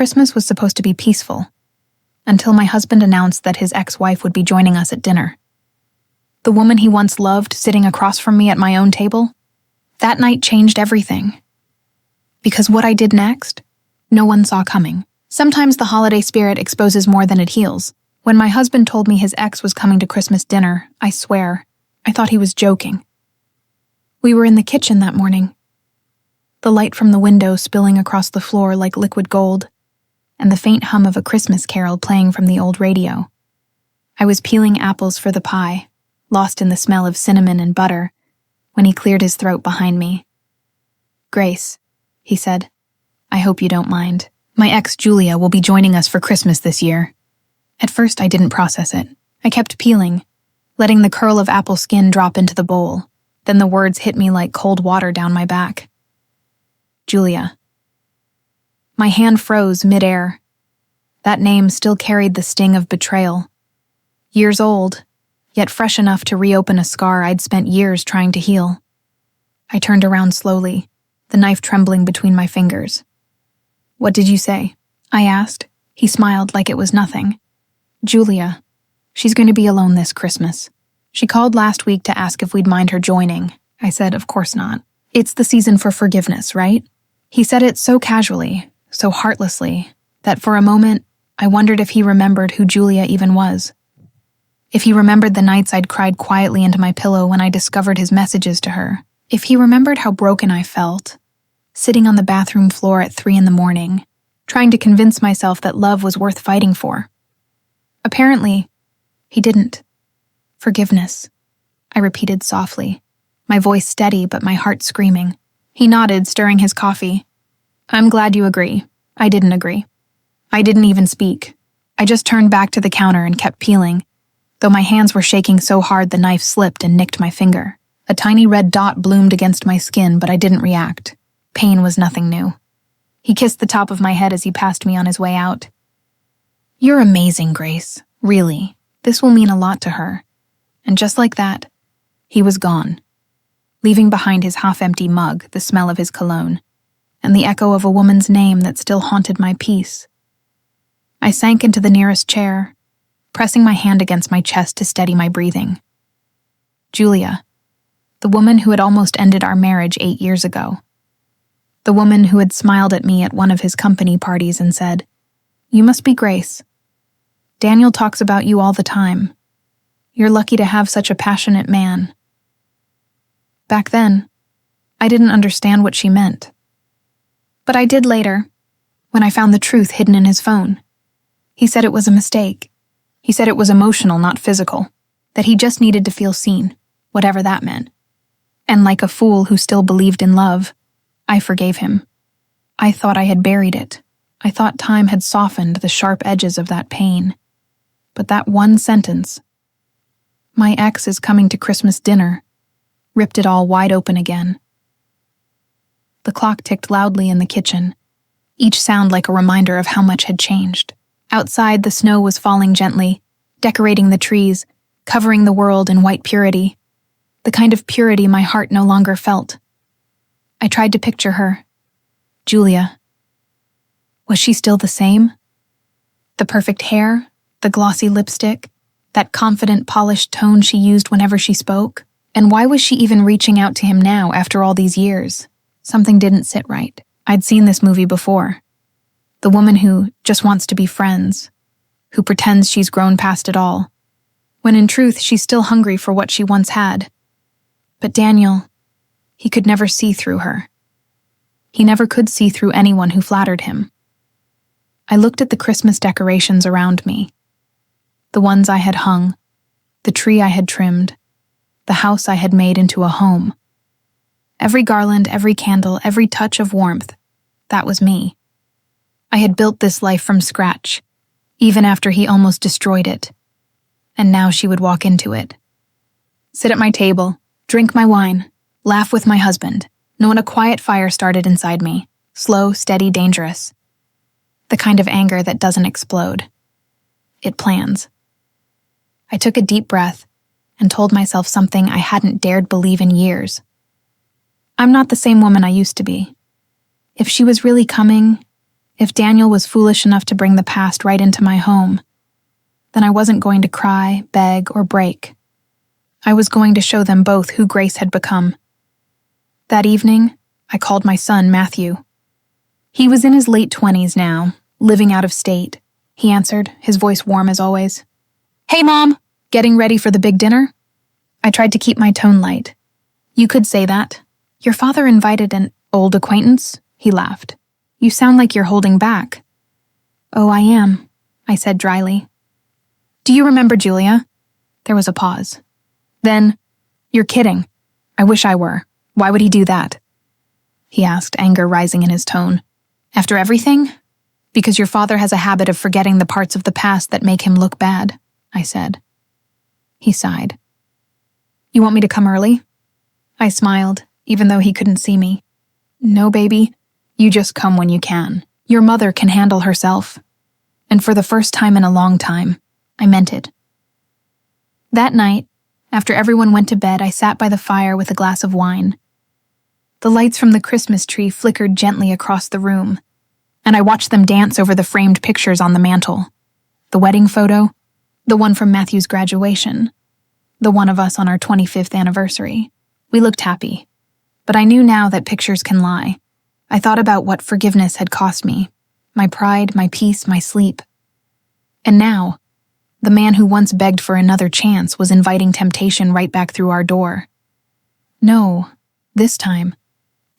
Christmas was supposed to be peaceful, until my husband announced that his ex-wife would be joining us at dinner. The woman he once loved sitting across from me at my own table, that night changed everything. Because what I did next, no one saw coming. Sometimes the holiday spirit exposes more than it heals. When my husband told me his ex was coming to Christmas dinner, I swear, I thought he was joking. We were in the kitchen that morning, the light from the window spilling across the floor like liquid gold, and the faint hum of a Christmas carol playing from the old radio. I was peeling apples for the pie, lost in the smell of cinnamon and butter, when he cleared his throat behind me. "Grace," he said, "I hope you don't mind. My ex, Julia, will be joining us for Christmas this year." At first, I didn't process it. I kept peeling, letting the curl of apple skin drop into the bowl. Then the words hit me like cold water down my back. Julia. My hand froze mid-air. That name still carried the sting of betrayal. Years old, yet fresh enough to reopen a scar I'd spent years trying to heal. I turned around slowly, the knife trembling between my fingers. "What did you say?" I asked. He smiled like it was nothing. "Julia. She's going to be alone this Christmas. She called last week to ask if we'd mind her joining." I said, "Of course not. It's the season for forgiveness, right?" He said it so casually, so heartlessly, that for a moment, I wondered if he remembered who Julia even was. If he remembered the nights I'd cried quietly into my pillow when I discovered his messages to her. If he remembered how broken I felt, sitting on the bathroom floor at 3 a.m, trying to convince myself that love was worth fighting for. Apparently, he didn't. "Forgiveness," I repeated softly, my voice steady but my heart screaming. He nodded, stirring his coffee. "I'm glad you agree." I didn't agree. I didn't even speak. I just turned back to the counter and kept peeling, though my hands were shaking so hard the knife slipped and nicked my finger. A tiny red dot bloomed against my skin, but I didn't react. Pain was nothing new. He kissed the top of my head as he passed me on his way out. "You're amazing, Grace. Really. This will mean a lot to her." And just like that, he was gone, leaving behind his half-empty mug, the smell of his cologne, and the echo of a woman's name that still haunted my peace. I sank into the nearest chair, pressing my hand against my chest to steady my breathing. Julia, the woman who had almost ended our marriage 8 years ago. The woman who had smiled at me at one of his company parties and said, "You must be Grace. Daniel talks about you all the time. You're lucky to have such a passionate man." Back then, I didn't understand what she meant. But I did later, when I found the truth hidden in his phone. He said it was a mistake. He said it was emotional, not physical, that he just needed to feel seen, whatever that meant. And like a fool who still believed in love, I forgave him. I thought I had buried it. I thought time had softened the sharp edges of that pain. But that one sentence, "My ex is coming to Christmas dinner," ripped it all wide open again. The clock ticked loudly in the kitchen, each sound like a reminder of how much had changed. Outside, the snow was falling gently, decorating the trees, covering the world in white purity, the kind of purity my heart no longer felt. I tried to picture her. Julia. Was she still the same? The perfect hair, the glossy lipstick, that confident, polished tone she used whenever she spoke? And why was she even reaching out to him now after all these years? Something didn't sit right. I'd seen this movie before. The woman who just wants to be friends, who pretends she's grown past it all, when in truth she's still hungry for what she once had. But Daniel, he could never see through her. He never could see through anyone who flattered him. I looked at the Christmas decorations around me, the ones I had hung, the tree I had trimmed, the house I had made into a home. Every garland, every candle, every touch of warmth, that was me. I had built this life from scratch, even after he almost destroyed it. And now she would walk into it. Sit at my table, drink my wine, laugh with my husband, know when a quiet fire started inside me, slow, steady, dangerous. The kind of anger that doesn't explode. It plans. I took a deep breath and told myself something I hadn't dared believe in years. I'm not the same woman I used to be. If she was really coming, If Daniel was foolish enough to bring the past right into my home, then I wasn't going to cry, beg, or break. I was going to show them both who Grace had become. That evening, I called my son, Matthew. He was in his late 20s now, living out of state. He answered, his voice warm as always. "Hey, Mom! Getting ready for the big dinner?" I tried to keep my tone light. "You could say that. Your father invited an old acquaintance?" He laughed. "You sound like you're holding back." "Oh, I am," I said dryly. "Do you remember Julia?" There was a pause. Then, "You're kidding. I wish I were. Why would he do that?" He asked, anger rising in his tone. "After everything? Because your father has a habit of forgetting the parts of the past that make him look bad," I said. He sighed. "You want me to come early?" I smiled, even though he couldn't see me. "No, baby. You just come when you can. Your mother can handle herself." And for the first time in a long time, I meant it. That night, after everyone went to bed, I sat by the fire with a glass of wine. The lights from the Christmas tree flickered gently across the room, and I watched them dance over the framed pictures on the mantel. The wedding photo, the one from Matthew's graduation, the one of us on our 25th anniversary. We looked happy, but I knew now that pictures can lie. I thought about what forgiveness had cost me, my pride, my peace, my sleep. And now, the man who once begged for another chance was inviting temptation right back through our door. No, this time,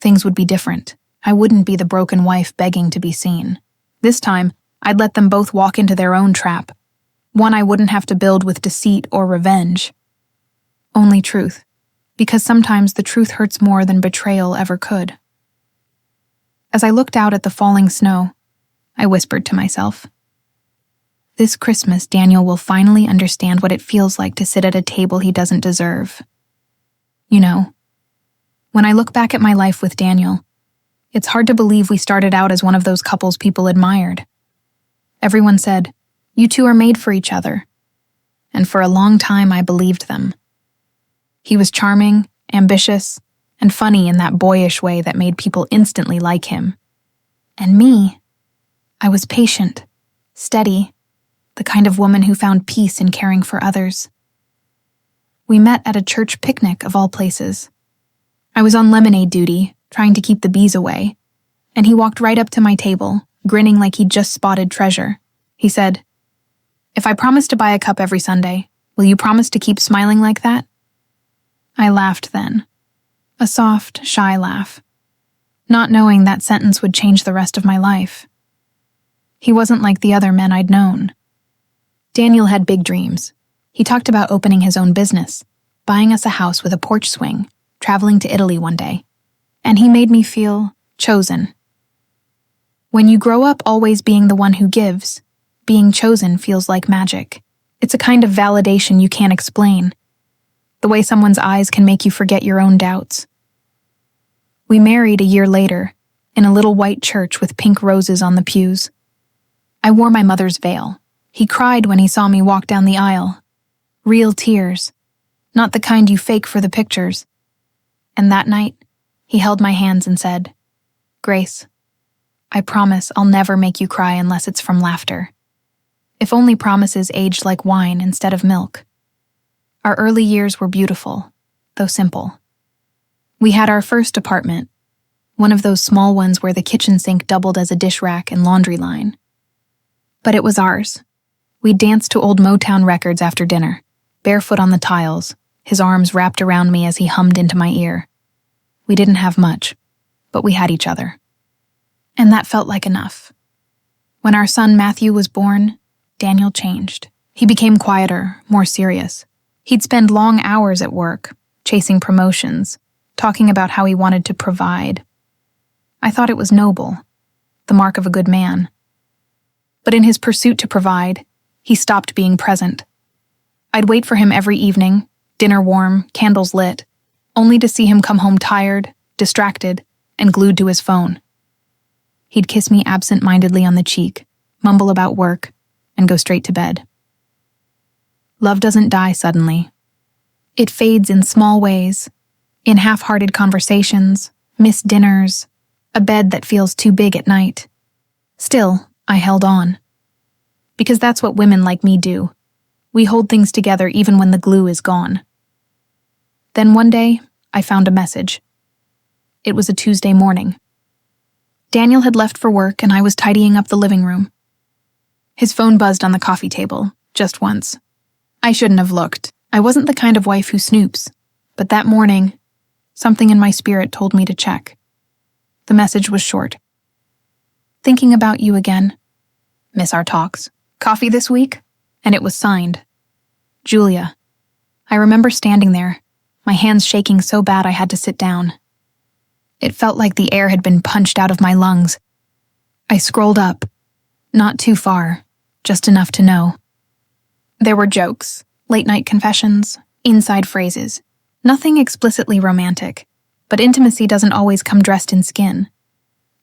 things would be different. I wouldn't be the broken wife begging to be seen. This time, I'd let them both walk into their own trap, one I wouldn't have to build with deceit or revenge. Only truth, because sometimes the truth hurts more than betrayal ever could. As I looked out at the falling snow, I whispered to myself, "This Christmas, Daniel will finally understand what it feels like to sit at a table he doesn't deserve." You know, when I look back at my life with Daniel, it's hard to believe we started out as one of those couples people admired. Everyone said, "You two are made for each other." And for a long time, I believed them. He was charming, ambitious, and funny in that boyish way that made people instantly like him. And me, I was patient, steady, the kind of woman who found peace in caring for others. We met at a church picnic of all places. I was on lemonade duty, trying to keep the bees away, and he walked right up to my table, grinning like he'd just spotted treasure. He said, "If I promise to buy a cup every Sunday, will you promise to keep smiling like that?" I laughed then, a soft, shy laugh, not knowing that sentence would change the rest of my life. He wasn't like the other men I'd known. Daniel had big dreams. He talked about opening his own business, buying us a house with a porch swing, traveling to Italy one day. And he made me feel chosen. When you grow up always being the one who gives, being chosen feels like magic. It's a kind of validation you can't explain. The way someone's eyes can make you forget your own doubts. We married a year later, in a little white church with pink roses on the pews. I wore my mother's veil. He cried when he saw me walk down the aisle. Real tears, not the kind you fake for the pictures. And that night, he held my hands and said, "Grace, I promise I'll never make you cry unless it's from laughter." If only promises aged like wine instead of milk. Our early years were beautiful, though simple. We had our first apartment, one of those small ones where the kitchen sink doubled as a dish rack and laundry line. But it was ours. We danced to old Motown records after dinner, barefoot on the tiles, his arms wrapped around me as he hummed into my ear. We didn't have much, but we had each other. And that felt like enough. When our son Matthew was born, Daniel changed. He became quieter, more serious. He'd spend long hours at work, chasing promotions, talking about how he wanted to provide. I thought it was noble, the mark of a good man. But in his pursuit to provide, he stopped being present. I'd wait for him every evening, dinner warm, candles lit, only to see him come home tired, distracted, and glued to his phone. He'd kiss me absent-mindedly on the cheek, mumble about work, and go straight to bed. Love doesn't die suddenly. It fades in small ways, in half-hearted conversations, missed dinners, a bed that feels too big at night. Still, I held on. Because that's what women like me do. We hold things together even when the glue is gone. Then one day, I found a message. It was a Tuesday morning. Daniel had left for work and I was tidying up the living room. His phone buzzed on the coffee table, just once. I shouldn't have looked. I wasn't the kind of wife who snoops. But that morning, something in my spirit told me to check. The message was short. Thinking about you again. Miss our talks. Coffee this week? And it was signed. Julia. I remember standing there, my hands shaking so bad I had to sit down. It felt like the air had been punched out of my lungs. I scrolled up. Not too far, just enough to know. There were jokes, late-night confessions, inside phrases. Nothing explicitly romantic, but intimacy doesn't always come dressed in skin.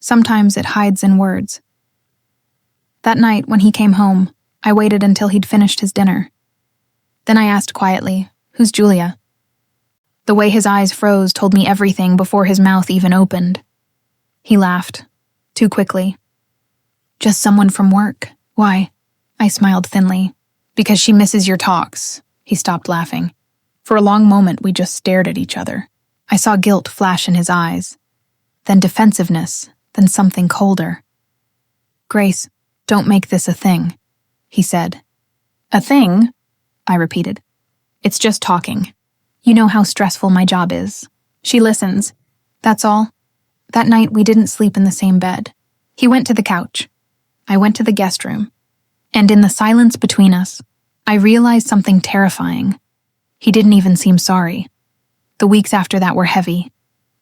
Sometimes it hides in words. That night, when he came home, I waited until he'd finished his dinner. Then I asked quietly, "Who's Julia?" The way his eyes froze told me everything before his mouth even opened. He laughed, too quickly. "Just someone from work. Why?" I smiled thinly. "Because she misses your talks." He stopped laughing. For a long moment, we just stared at each other. I saw guilt flash in his eyes, then defensiveness, then something colder. "Grace, don't make this a thing," he said. "A thing?" I repeated. "It's just talking. You know how stressful my job is. She listens. That's all." That night, we didn't sleep in the same bed. He went to the couch. I went to the guest room. And in the silence between us, I realized something terrifying. He didn't even seem sorry. The weeks after that were heavy.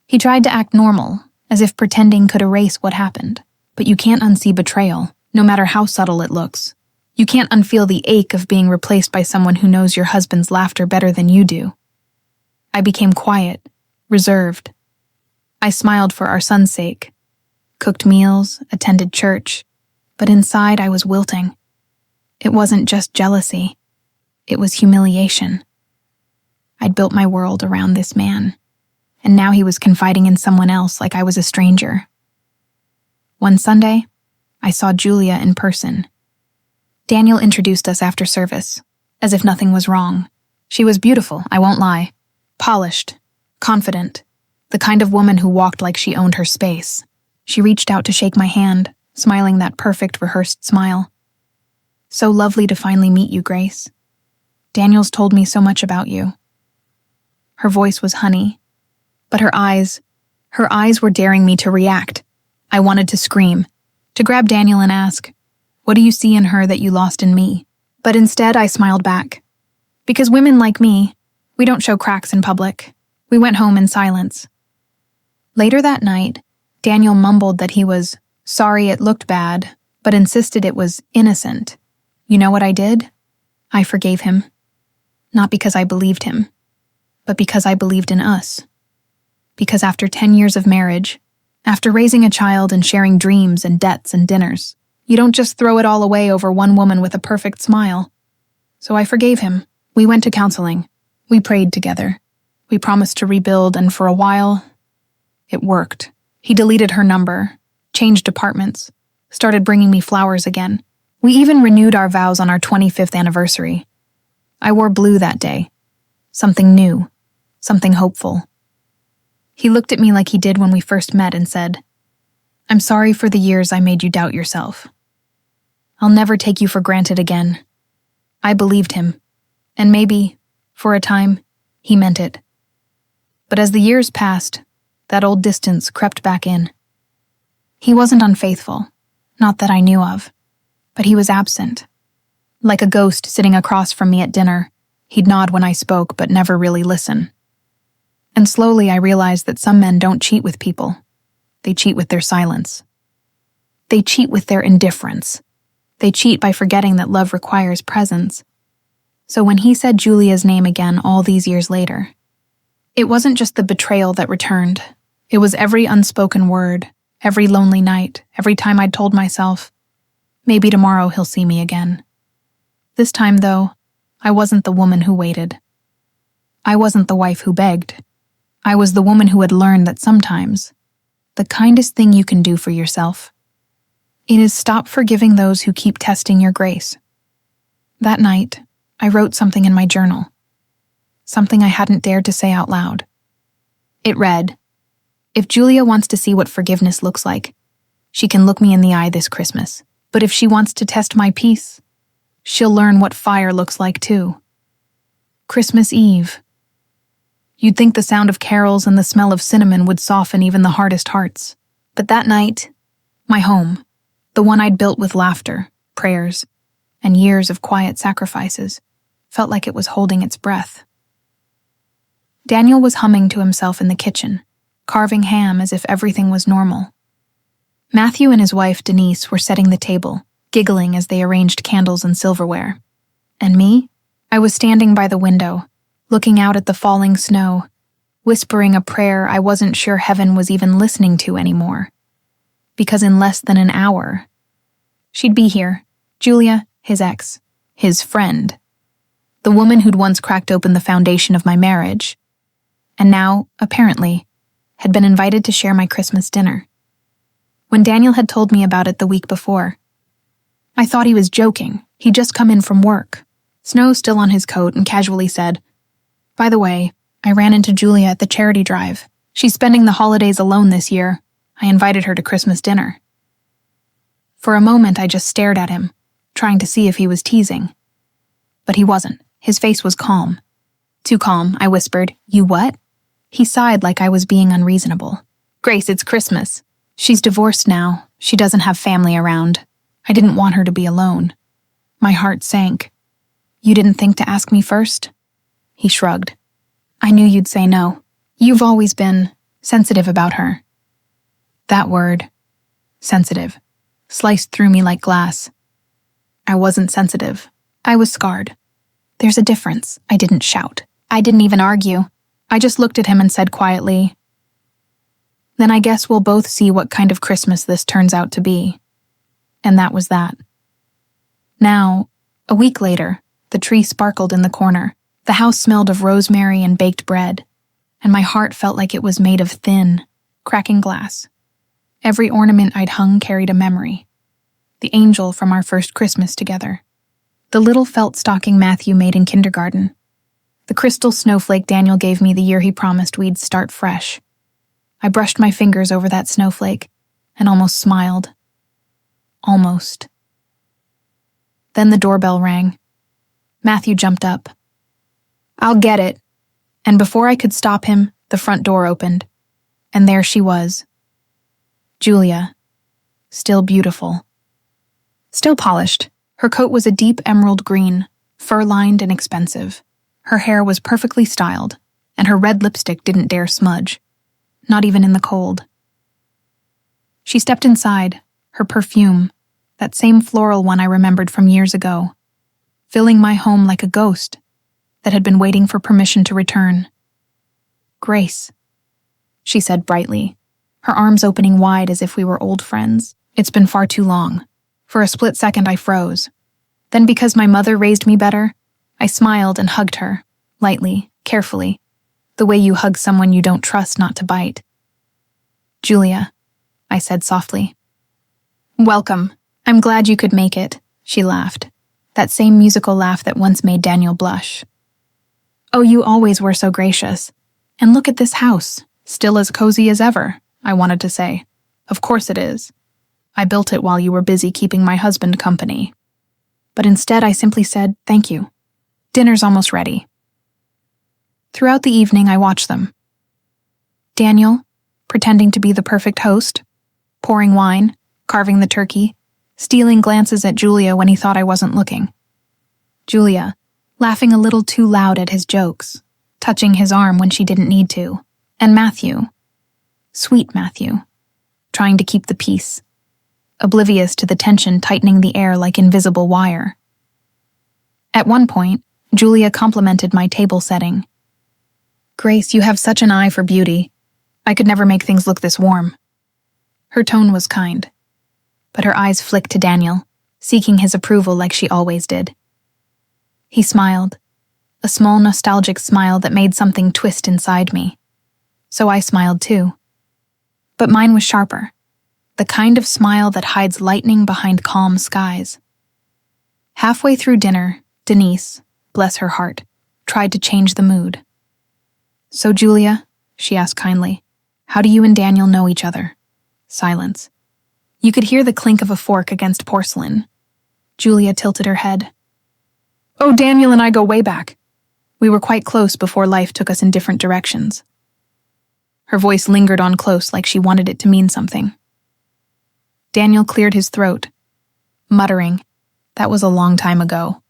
He tried to act normal, as if pretending could erase what happened. But you can't unsee betrayal, no matter how subtle it looks. You can't unfeel the ache of being replaced by someone who knows your husband's laughter better than you do. I became quiet, reserved. I smiled for our son's sake, cooked meals, attended church, but inside I was wilting. It wasn't just jealousy. It was humiliation. I'd built my world around this man, and now he was confiding in someone else like I was a stranger. One Sunday, I saw Julia in person. Daniel introduced us after service, as if nothing was wrong. She was beautiful, I won't lie. Polished, confident, the kind of woman who walked like she owned her space. She reached out to shake my hand, smiling that perfect, rehearsed smile. "So lovely to finally meet you, Grace. Daniel's told me so much about you." Her voice was honey, but her eyes were daring me to react. I wanted to scream, to grab Daniel and ask, "What do you see in her that you lost in me?" But instead I smiled back. Because women like me, we don't show cracks in public. We went home in silence. Later that night, Daniel mumbled that he was sorry it looked bad, but insisted it was innocent. You know what I did? I forgave him. Not because I believed him, but because I believed in us. Because after 10 years of marriage, after raising a child and sharing dreams and debts and dinners, you don't just throw it all away over one woman with a perfect smile. So I forgave him. We went to counseling. We prayed together. We promised to rebuild, and for a while, it worked. He deleted her number, changed apartments, started bringing me flowers again. We even renewed our vows on our 25th anniversary. I wore blue that day. Something new, something hopeful. He looked at me like he did when we first met and said, "I'm sorry for the years I made you doubt yourself. I'll never take you for granted again." I believed him, and maybe, for a time, he meant it. But as the years passed, that old distance crept back in. He wasn't unfaithful, not that I knew of, but he was absent. Like a ghost sitting across from me at dinner, he'd nod when I spoke but never really listen. And slowly I realized that some men don't cheat with people. They cheat with their silence. They cheat with their indifference. They cheat by forgetting that love requires presence. So when he said Julia's name again all these years later, it wasn't just the betrayal that returned. It was every unspoken word, every lonely night, every time I'd told myself, maybe tomorrow he'll see me again. This time, though, I wasn't the woman who waited. I wasn't the wife who begged. I was the woman who had learned that sometimes the kindest thing you can do for yourself It is stop forgiving those who keep testing your grace. That night, I wrote something in my journal. Something I hadn't dared to say out loud. It read, "If Julia wants to see what forgiveness looks like, she can look me in the eye this Christmas. But if she wants to test my peace, she'll learn what fire looks like too." Christmas Eve. You'd think the sound of carols and the smell of cinnamon would soften even the hardest hearts. But that night, my home, the one I'd built with laughter, prayers, and years of quiet sacrifices, felt like it was holding its breath. Daniel was humming to himself in the kitchen, carving ham as if everything was normal. Matthew and his wife, Denise, were setting the table, giggling as they arranged candles and silverware. And me? I was standing by the window, looking out at the falling snow, whispering a prayer I wasn't sure heaven was even listening to anymore. Because in less than an hour, she'd be here, Julia, his ex, his friend, the woman who'd once cracked open the foundation of my marriage, and now, apparently, had been invited to share my Christmas dinner. When Daniel had told me about it the week before, I thought he was joking. He'd just come in from work, snow still on his coat, and casually said, "By the way, I ran into Julia at the charity drive. She's spending the holidays alone this year. I invited her to Christmas dinner." For a moment, I just stared at him, trying to see if he was teasing. But he wasn't. His face was calm. Too calm, I whispered, "You what?" He sighed like I was being unreasonable. "Grace, it's Christmas. She's divorced now. She doesn't have family around. I didn't want her to be alone." My heart sank. "You didn't think to ask me first?" He shrugged. "I knew you'd say no. You've always been sensitive about her." That word, sensitive, sliced through me like glass. I wasn't sensitive. I was scarred. "There's a difference." I didn't shout. I didn't even argue. I just looked at him and said quietly, "Then I guess we'll both see what kind of Christmas this turns out to be." And that was that. Now, a week later, the tree sparkled in the corner. The house smelled of rosemary and baked bread, and my heart felt like it was made of thin, cracking glass. Every ornament I'd hung carried a memory. The angel from our first Christmas together. The little felt stocking Matthew made in kindergarten. The crystal snowflake Daniel gave me the year he promised we'd start fresh. I brushed my fingers over that snowflake and almost smiled. Almost. Then the doorbell rang. Matthew jumped up. "I'll get it." And before I could stop him, the front door opened. And there she was. Julia. Still beautiful. Still polished. Her coat was a deep emerald green, fur-lined and expensive. Her hair was perfectly styled, and her red lipstick didn't dare smudge. Not even in the cold. She stepped inside, her perfume, that same floral one I remembered from years ago, filling my home like a ghost that had been waiting for permission to return. "Grace," she said brightly, her arms opening wide as if we were old friends. "It's been far too long." For a split second I froze. Then because my mother raised me better, I smiled and hugged her, lightly, carefully, the way you hug someone you don't trust not to bite. "Julia," I said softly. "Welcome. I'm glad you could make it," she laughed, that same musical laugh that once made Daniel blush. "Oh, you always were so gracious. And look at this house, still as cozy as ever," I wanted to say. "Of course it is. I built it while you were busy keeping my husband company." But instead I simply said, "Thank you. Dinner's almost ready." Throughout the evening I watched them. Daniel, pretending to be the perfect host, pouring wine, carving the turkey, stealing glances at Julia when he thought I wasn't looking. Julia, laughing a little too loud at his jokes, touching his arm when she didn't need to. And Matthew, sweet Matthew, trying to keep the peace, oblivious to the tension tightening the air like invisible wire. At one point, Julia complimented my table setting. "Grace, you have such an eye for beauty. I could never make things look this warm." Her tone was kind, but her eyes flicked to Daniel, seeking his approval like she always did. He smiled, a small nostalgic smile that made something twist inside me. So I smiled too. But mine was sharper, the kind of smile that hides lightning behind calm skies. Halfway through dinner, Denise, bless her heart, tried to change the mood. "So, Julia," she asked kindly, "how do you and Daniel know each other?" Silence. You could hear the clink of a fork against porcelain. Julia tilted her head. "Oh, Daniel and I go way back. We were quite close before life took us in different directions." Her voice lingered on close like she wanted it to mean something. Daniel cleared his throat, muttering, "That was a long time ago,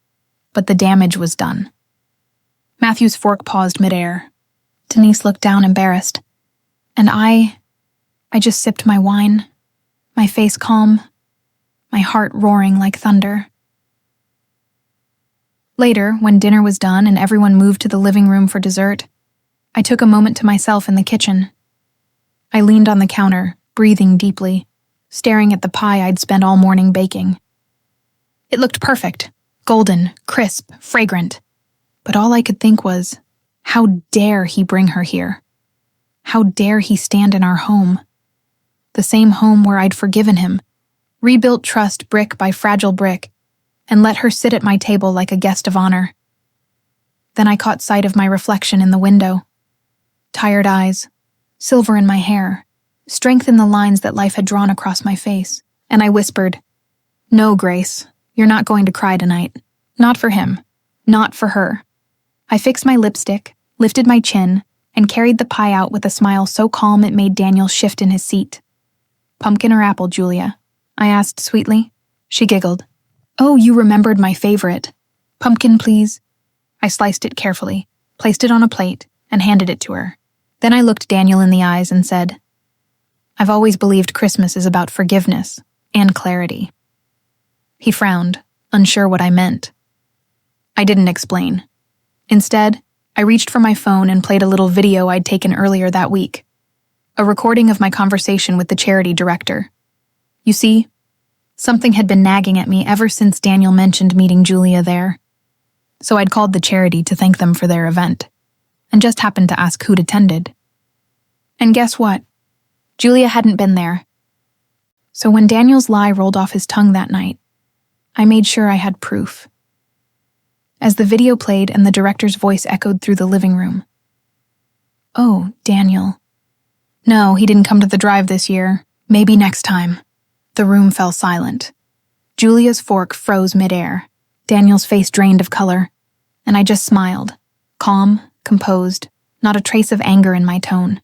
but the damage was done." Matthew's fork paused midair. Denise looked down embarrassed, and I just sipped my wine, my face calm, my heart roaring like thunder. Later, when dinner was done and everyone moved to the living room for dessert, I took a moment to myself in the kitchen. I leaned on the counter, breathing deeply, staring at the pie I'd spent all morning baking. It looked perfect, golden, crisp, fragrant. But all I could think was, how dare he bring her here? How dare he stand in our home? The same home where I'd forgiven him, rebuilt trust brick by fragile brick, and let her sit at my table like a guest of honor. Then I caught sight of my reflection in the window. Tired eyes, silver in my hair, strength in the lines that life had drawn across my face, and I whispered, "No, Grace, you're not going to cry tonight. Not for him. Not for her." I fixed my lipstick, lifted my chin, and carried the pie out with a smile so calm it made Daniel shift in his seat. "Pumpkin or apple, Julia?" I asked sweetly. She giggled. "Oh, you remembered my favorite. Pumpkin, please." I sliced it carefully, placed it on a plate, and handed it to her. Then I looked Daniel in the eyes and said, "I've always believed Christmas is about forgiveness and clarity." He frowned, unsure what I meant. I didn't explain. Instead, I reached for my phone and played a little video I'd taken earlier that week, a recording of my conversation with the charity director. You see, something had been nagging at me ever since Daniel mentioned meeting Julia there. So I'd called the charity to thank them for their event, and just happened to ask who'd attended. And guess what? Julia hadn't been there. So when Daniel's lie rolled off his tongue that night, I made sure I had proof. As the video played and the director's voice echoed through the living room. "Oh, Daniel. No, he didn't come to the drive this year. Maybe next time." The room fell silent. Julia's fork froze midair. Daniel's face drained of color, and I just smiled, calm, composed, not a trace of anger in my tone.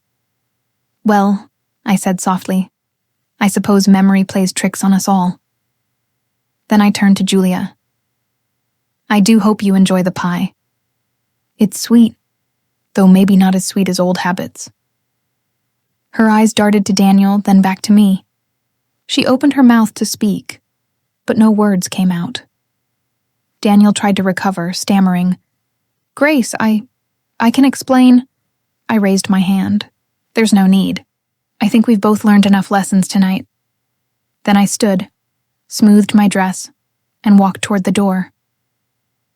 "Well," I said softly, "I suppose memory plays tricks on us all." Then I turned to Julia. "I do hope you enjoy the pie. It's sweet, though maybe not as sweet as old habits." Her eyes darted to Daniel, then back to me. She opened her mouth to speak, but no words came out. Daniel tried to recover, stammering, "Grace, I can explain." I raised my hand. "There's no need. I think we've both learned enough lessons tonight." Then I stood, smoothed my dress, and walked toward the door.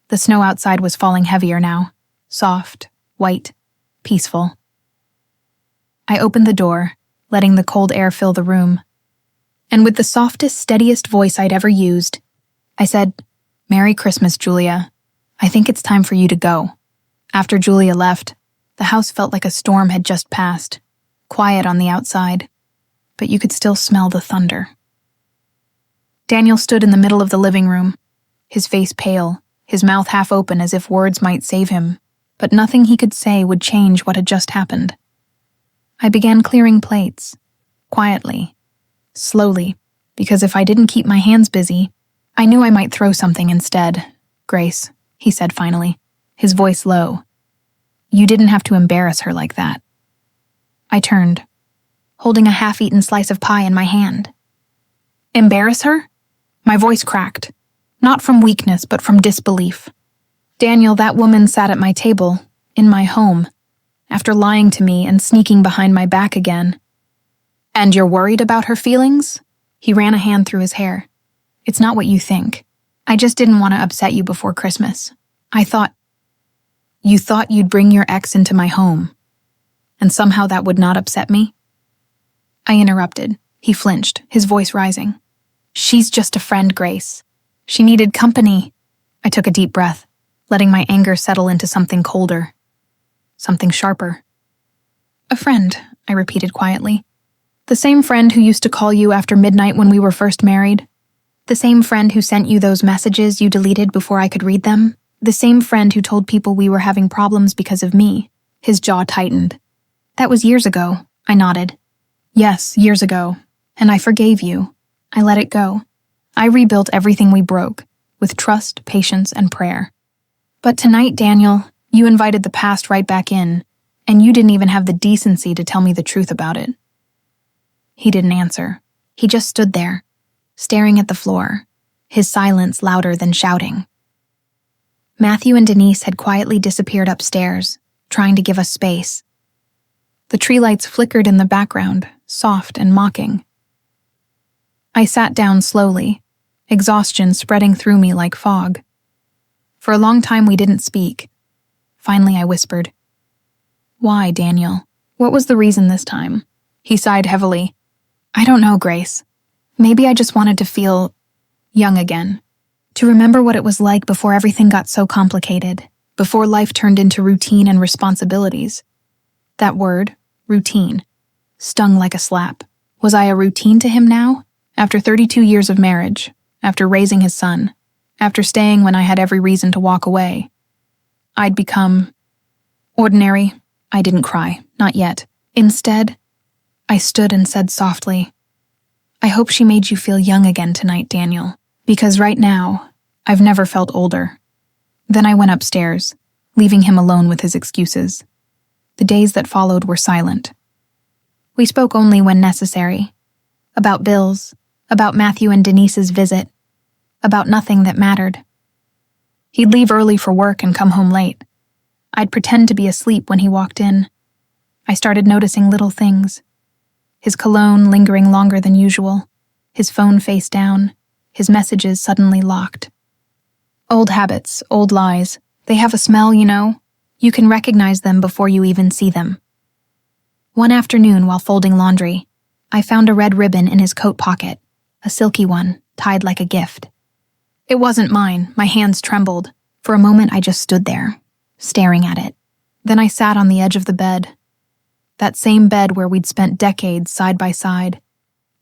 The snow outside was falling heavier now, soft, white, peaceful. I opened the door, letting the cold air fill the room. And with the softest, steadiest voice I'd ever used, I said, "Merry Christmas, Julia. I think it's time for you to go." After Julia left, the house felt like a storm had just passed, quiet on the outside, but you could still smell the thunder. Daniel stood in the middle of the living room, his face pale, his mouth half open as if words might save him, but nothing he could say would change what had just happened. I began clearing plates, quietly, slowly, because if I didn't keep my hands busy, I knew I might throw something instead. "Grace," he said finally, his voice low, "you didn't have to embarrass her like that." I turned, holding a half-eaten slice of pie in my hand. "Embarrass her?" My voice cracked, not from weakness but from disbelief. "Daniel, that woman sat at my table, in my home, after lying to me and sneaking behind my back again. And you're worried about her feelings?" He ran a hand through his hair. "It's not what you think. I just didn't want to upset you before Christmas. You thought you'd bring your ex into my home, and somehow that would not upset me?" I interrupted, He flinched, his voice rising. She's just a friend, Grace. She needed company. I took a deep breath, letting my anger settle into something colder, something sharper. A friend, I repeated quietly. The same friend who used to call you after midnight when we were first married. The same friend who sent you those messages you deleted before I could read them. The same friend who told people we were having problems because of me. His jaw tightened. That was years ago, I nodded. Yes, years ago. And I forgave you. I let it go. I rebuilt everything we broke, with trust, patience, and prayer. But tonight, Daniel, you invited the past right back in, and you didn't even have the decency to tell me the truth about it. He didn't answer. He just stood there, staring at the floor, his silence louder than shouting. Matthew and Denise had quietly disappeared upstairs, trying to give us space. The tree lights flickered in the background, soft and mocking. I sat down slowly, exhaustion spreading through me like fog. For a long time we didn't speak. Finally I whispered, "Why, Daniel? What was the reason this time?" He sighed heavily. "I don't know, Grace. Maybe I just wanted to feel young again. To remember what it was like before everything got so complicated, before life turned into routine and responsibilities." That word, routine, stung like a slap. Was I a routine to him now? After 32 years of marriage, after raising his son, after staying when I had every reason to walk away, I'd become ordinary. I didn't cry, not yet. Instead, I stood and said softly, "I hope she made you feel young again tonight, Daniel, because right now, I've never felt older." Then I went upstairs, leaving him alone with his excuses. The days that followed were silent. We spoke only when necessary. About bills, about Matthew and Denise's visit, about nothing that mattered. He'd leave early for work and come home late. I'd pretend to be asleep when he walked in. I started noticing little things. His cologne lingering longer than usual, his phone face down, his messages suddenly locked. Old habits, old lies. They have a smell, you know. You can recognize them before you even see them. One afternoon while folding laundry, I found a red ribbon in his coat pocket, a silky one, tied like a gift. It wasn't mine. My hands trembled. For a moment I just stood there, staring at it. Then I sat on the edge of the bed, that same bed where we'd spent decades side by side,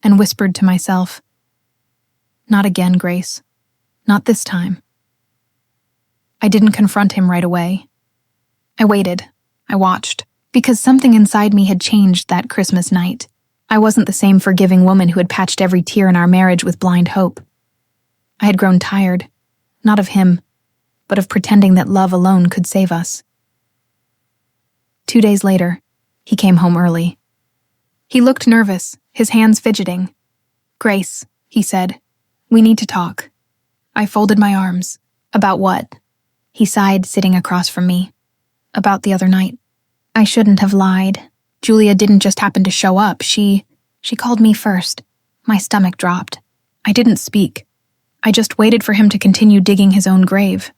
and whispered to myself, "Not again, Grace. Not this time." I didn't confront him right away. I waited. I watched, because something inside me had changed that Christmas night. I wasn't the same forgiving woman who had patched every tear in our marriage with blind hope. I had grown tired, not of him, but of pretending that love alone could save us. 2 days later, he came home early. He looked nervous, his hands fidgeting. "Grace," he said, "we need to talk." I folded my arms. "About what?" He sighed, sitting across from me. "About the other night. I shouldn't have lied. Julia didn't just happen to show up. She called me first. My stomach dropped. I didn't speak. I just waited for him to continue digging his own grave.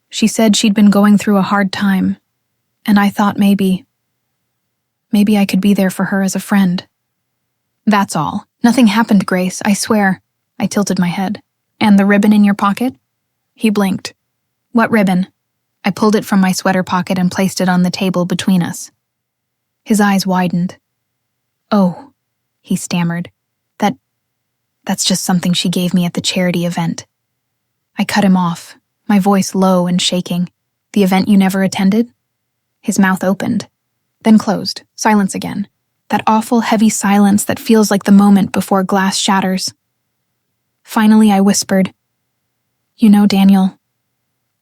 She said she'd been going through a hard time, and I thought maybe I could be there for her as a friend. That's all. Nothing happened, Grace, I swear." I tilted my head. "And the ribbon in your pocket?" He blinked. "What ribbon?" I pulled it from my sweater pocket and placed it on the table between us. His eyes widened. "Oh," he stammered. That's just something she gave me at the charity event." I cut him off, my voice low and shaking. "The event you never attended?" His mouth opened, then closed, silence again. That awful, heavy silence that feels like the moment before glass shatters. Finally, I whispered, "You know, Daniel,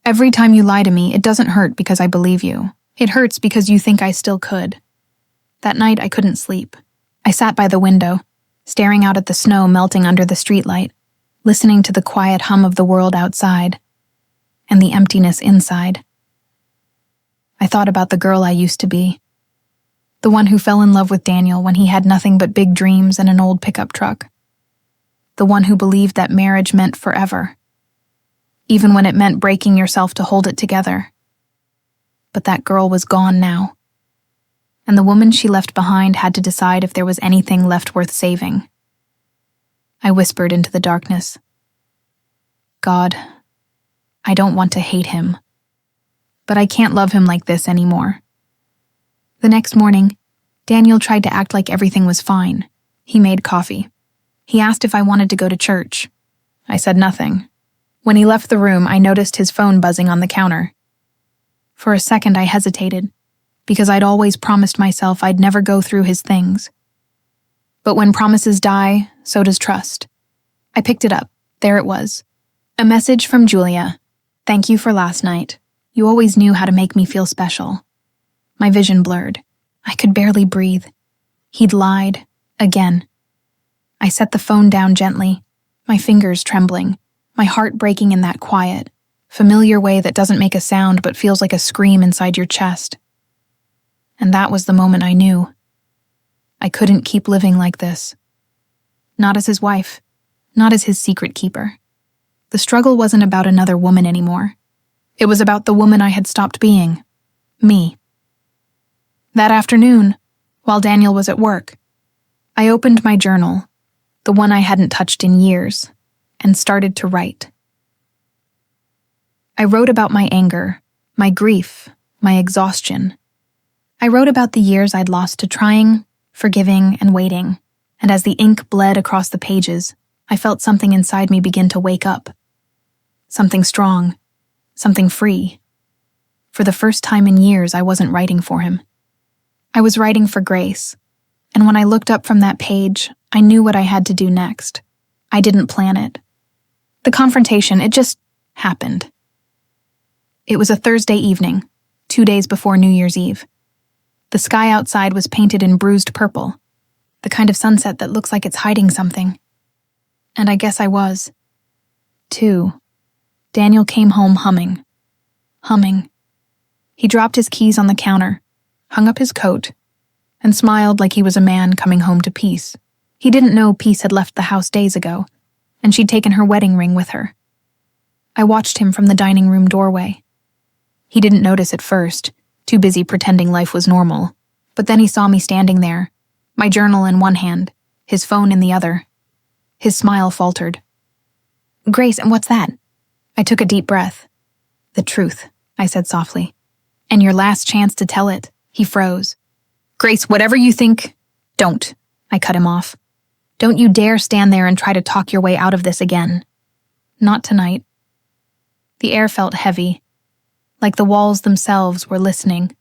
every time you lie to me, it doesn't hurt because I believe you. It hurts because you think I still could." That night, I couldn't sleep. I sat by the window, staring out at the snow melting under the streetlight, listening to the quiet hum of the world outside, and the emptiness inside. I thought about the girl I used to be, the one who fell in love with Daniel when he had nothing but big dreams and an old pickup truck, the one who believed that marriage meant forever, even when it meant breaking yourself to hold it together. But that girl was gone now, and the woman she left behind had to decide if there was anything left worth saving. I whispered into the darkness, God, I don't want to hate him, but I can't love him like this anymore. The next morning, Daniel tried to act like everything was fine. He made coffee. He asked if I wanted to go to church. I said nothing. When he left the room, I noticed his phone buzzing on the counter. For a second, I hesitated, because I'd always promised myself I'd never go through his things. But when promises die, so does trust. I picked it up. There it was. A message from Julia. Thank you for last night. You always knew how to make me feel special. My vision blurred. I could barely breathe. He'd lied. Again. I set the phone down gently, my fingers trembling, my heart breaking in that quiet, familiar way that doesn't make a sound but feels like a scream inside your chest. And that was the moment I knew. I couldn't keep living like this. Not as his wife, not as his secret keeper. The struggle wasn't about another woman anymore. It was about the woman I had stopped being. Me. That afternoon, while Daniel was at work, I opened my journal, the one I hadn't touched in years, and started to write. I wrote about my anger, my grief, my exhaustion. I wrote about the years I'd lost to trying, forgiving, and waiting, and as the ink bled across the pages, I felt something inside me begin to wake up. Something strong, something free. For the first time in years, I wasn't writing for him. I was writing for Grace, and when I looked up from that page, I knew what I had to do next. I didn't plan it. The confrontation, it just happened. It was a Thursday evening, 2 days before New Year's Eve. The sky outside was painted in bruised purple, the kind of sunset that looks like it's hiding something. And I guess I was. Too. Daniel came home humming. He dropped his keys on the counter, hung up his coat, and smiled like he was a man coming home to Peace. He didn't know Peace had left the house days ago, and she'd taken her wedding ring with her. I watched him from the dining room doorway. He didn't notice at first, too busy pretending life was normal, but then he saw me standing there, my journal in one hand, his phone in the other. His smile faltered. Grace, and what's that? I took a deep breath. The truth, I said softly. And your last chance to tell it. He froze. Grace, whatever you think, don't. I cut him off. Don't you dare stand there and try to talk your way out of this again. Not tonight. The air felt heavy, like the walls themselves were listening,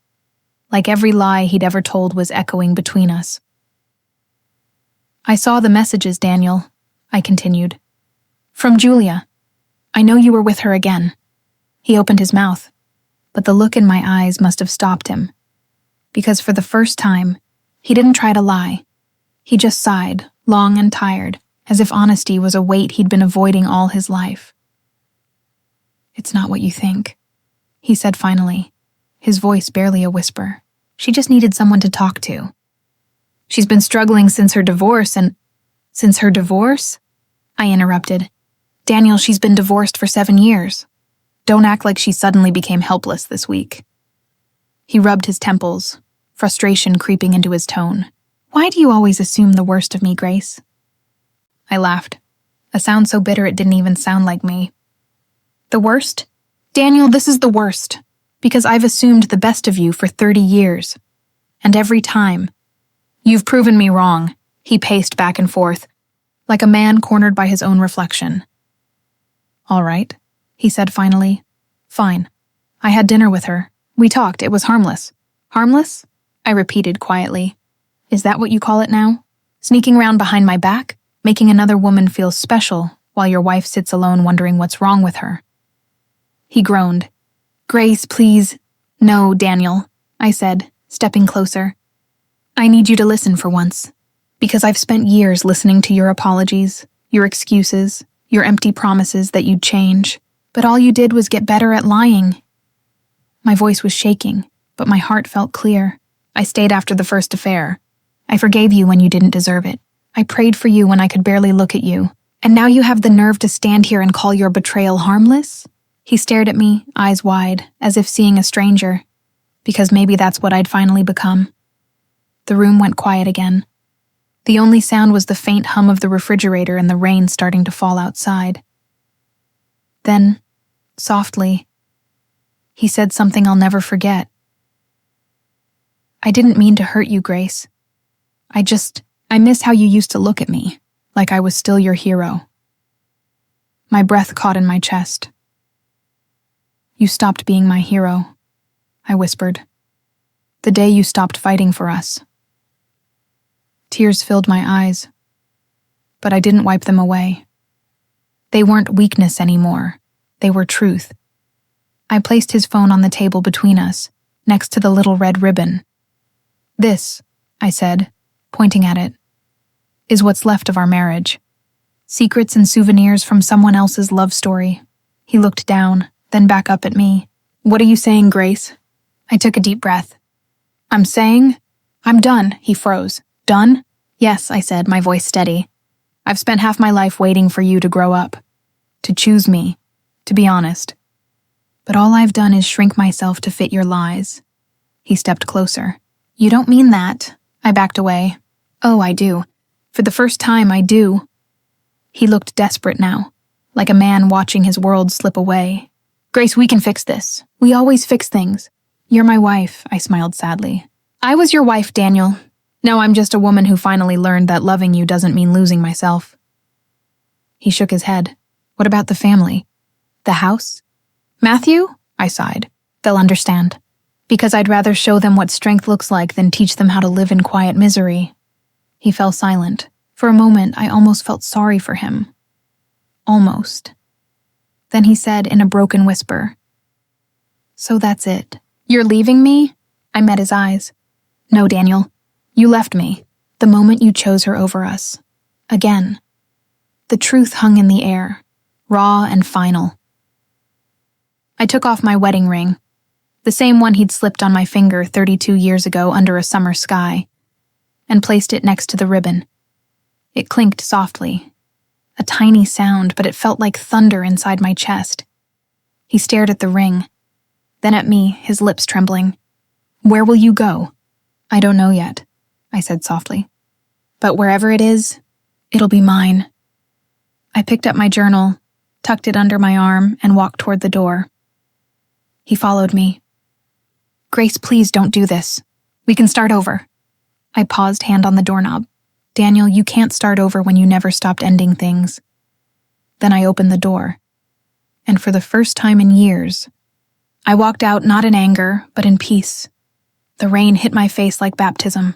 like every lie he'd ever told was echoing between us. I saw the messages, Daniel, I continued. From Julia. I know you were with her again. He opened his mouth, but the look in my eyes must have stopped him. Because for the first time, he didn't try to lie. He just sighed, long and tired, as if honesty was a weight he'd been avoiding all his life. It's not what you think, he said finally, his voice barely a whisper. She just needed someone to talk to. She's been struggling since her divorce and... Since her divorce? I interrupted. Daniel, she's been divorced for 7 years. Don't act like she suddenly became helpless this week. He rubbed his temples, frustration creeping into his tone. Why do you always assume the worst of me, Grace? I laughed, a sound so bitter it didn't even sound like me. The worst? Daniel, this is the worst, because I've assumed the best of you for 30 years. And every time, you've proven me wrong, he paced back and forth, like a man cornered by his own reflection. All right, he said finally. Fine. I had dinner with her. We talked. It was harmless. Harmless? I repeated quietly. Is that what you call it now? Sneaking around behind my back? Making another woman feel special while your wife sits alone wondering what's wrong with her? He groaned. Grace, please. No, Daniel, I said, stepping closer. I need you to listen for once, because I've spent years listening to your apologies, your excuses, your empty promises that you'd change, but all you did was get better at lying. My voice was shaking, but my heart felt clear. I stayed after the first affair. I forgave you when you didn't deserve it. I prayed for you when I could barely look at you. And now you have the nerve to stand here and call your betrayal harmless? He stared at me, eyes wide, as if seeing a stranger, because maybe that's what I'd finally become. The room went quiet again. The only sound was the faint hum of the refrigerator and the rain starting to fall outside. Then, softly, he said something I'll never forget. "I didn't mean to hurt you, Grace. I miss how you used to look at me, like I was still your hero." My breath caught in my chest. "You stopped being my hero," I whispered. "The day you stopped fighting for us." Tears filled my eyes, but I didn't wipe them away. They weren't weakness anymore. They were truth. I placed his phone on the table between us, next to the little red ribbon. "This," I said, pointing at it, "is what's left of our marriage. Secrets and souvenirs from someone else's love story." He looked down, then back up at me. "What are you saying, Grace?" I took a deep breath. "I'm done," he froze. "Done?" "Yes," I said, my voice steady. "I've spent half my life waiting for you to grow up, to choose me, to be honest. But all I've done is shrink myself to fit your lies." He stepped closer. "You don't mean that." I backed away. "Oh, I do. For the first time, I do." He looked desperate now, like a man watching his world slip away. "Grace, we can fix this. We always fix things. You're my wife," I smiled sadly. "I was your wife, Daniel. Now I'm just a woman who finally learned that loving you doesn't mean losing myself." He shook his head. "What about the family? The house?" "Matthew?" I sighed. "They'll understand. Because I'd rather show them what strength looks like than teach them how to live in quiet misery." He fell silent. For a moment, I almost felt sorry for him. Almost. Then he said in a broken whisper, "So that's it. You're leaving me?" I met his eyes. "No, Daniel. You left me, the moment you chose her over us. Again." The truth hung in the air, raw and final. I took off my wedding ring, the same one he'd slipped on my finger 32 years ago under a summer sky, and placed it next to the ribbon. It clinked softly, a tiny sound, but it felt like thunder inside my chest. He stared at the ring, then at me, his lips trembling. "Where will you go?" "I don't know yet," I said softly. "But wherever it is, it'll be mine." I picked up my journal, tucked it under my arm, and walked toward the door. He followed me. "Grace, please don't do this. We can start over." I paused, hand on the doorknob. "Daniel, you can't start over when you never stopped ending things." Then I opened the door. And for the first time in years, I walked out not in anger, but in peace. The rain hit my face like baptism.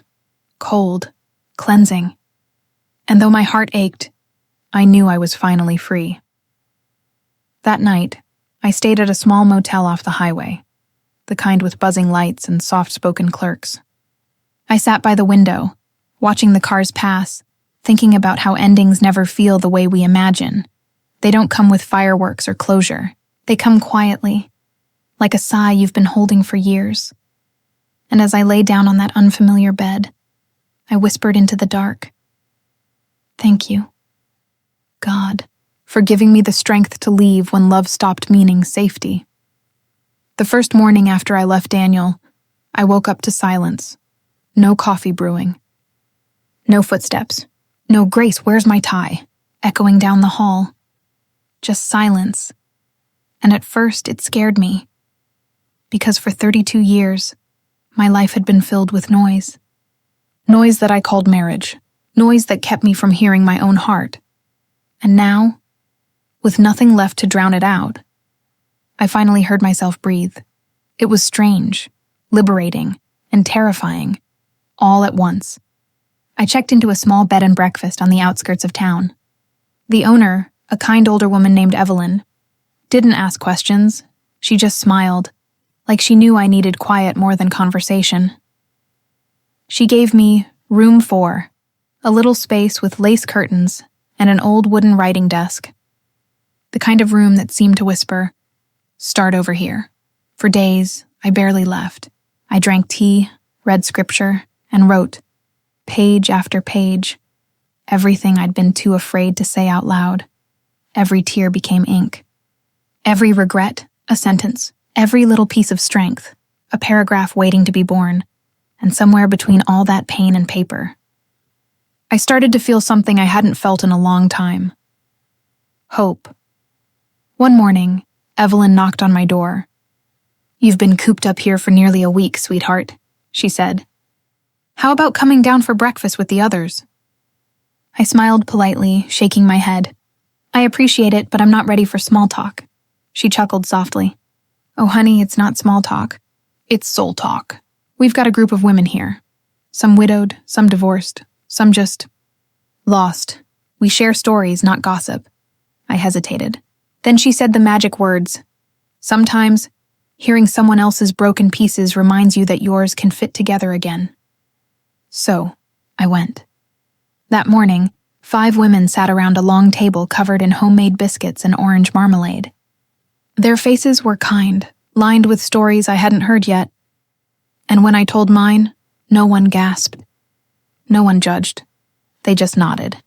Cold, cleansing. And though my heart ached, I knew I was finally free. That night, I stayed at a small motel off the highway, the kind with buzzing lights and soft-spoken clerks. I sat by the window, watching the cars pass, thinking about how endings never feel the way we imagine. They don't come with fireworks or closure. They come quietly, like a sigh you've been holding for years. And as I lay down on that unfamiliar bed, I whispered into the dark, "Thank you, God, for giving me the strength to leave when love stopped meaning safety." The first morning after I left Daniel, I woke up to silence. No coffee brewing. No footsteps. No "Grace, where's my tie?" echoing down the hall. Just silence. And at first it scared me. Because for 32 years, my life had been filled with noise. Noise that I called marriage. Noise that kept me from hearing my own heart. And now, with nothing left to drown it out, I finally heard myself breathe. It was strange, liberating, and terrifying, all at once. I checked into a small bed and breakfast on the outskirts of town. The owner, a kind older woman named Evelyn, didn't ask questions. She just smiled, like she knew I needed quiet more than conversation. She gave me room 4, a little space with lace curtains and an old wooden writing desk. The kind of room that seemed to whisper, "Start over here." For days, I barely left. I drank tea, read scripture, and wrote, page after page, everything I'd been too afraid to say out loud. Every tear became ink. Every regret, a sentence. Every little piece of strength, a paragraph waiting to be born. and somewhere between all that pain and paper, I started to feel something I hadn't felt in a long time. Hope. One morning, Evelyn knocked on my door. "You've been cooped up here for nearly a week, sweetheart," she said. "How about coming down for breakfast with the others?" I smiled politely, shaking my head. "I appreciate it, but I'm not ready for small talk." She chuckled softly. "Oh, honey, it's not small talk. It's soul talk. We've got a group of women here. Some widowed, some divorced, some just lost. We share stories, not gossip." I hesitated. Then she said the magic words. "Sometimes, hearing someone else's broken pieces reminds you that yours can fit together again." So, I went. That morning, 5 women sat around a long table covered in homemade biscuits and orange marmalade. Their faces were kind, lined with stories I hadn't heard yet. And when I told mine, no one gasped. No one judged. They just nodded.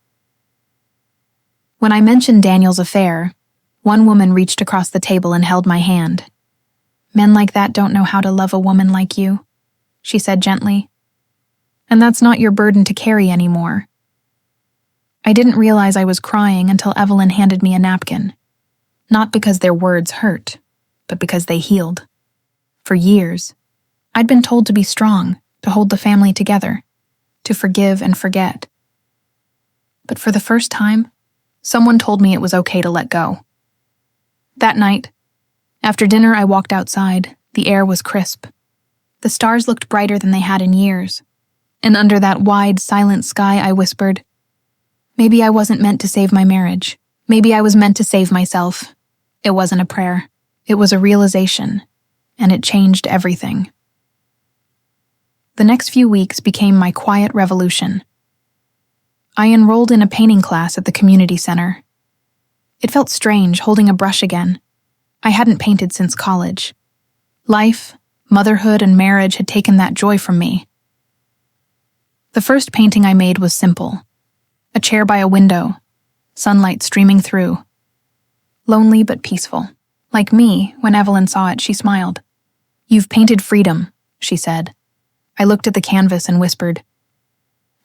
When I mentioned Daniel's affair, one woman reached across the table and held my hand. "Men like that don't know how to love a woman like you," she said gently. "And that's not your burden to carry anymore." I didn't realize I was crying until Evelyn handed me a napkin. Not because their words hurt, but because they healed. For years, I'd been told to be strong, to hold the family together, to forgive and forget. But for the first time, someone told me it was okay to let go. That night, after dinner, I walked outside. The air was crisp. The stars looked brighter than they had in years. And under that wide, silent sky, I whispered, "Maybe I wasn't meant to save my marriage. Maybe I was meant to save myself." It wasn't a prayer. It was a realization, and it changed everything. The next few weeks became my quiet revolution. I enrolled in a painting class at the community center. It felt strange holding a brush again. I hadn't painted since college. Life, motherhood, and marriage had taken that joy from me. The first painting I made was simple. A chair by a window, sunlight streaming through. Lonely but peaceful. Like me, when Evelyn saw it, she smiled. "You've painted freedom," she said. I looked at the canvas and whispered,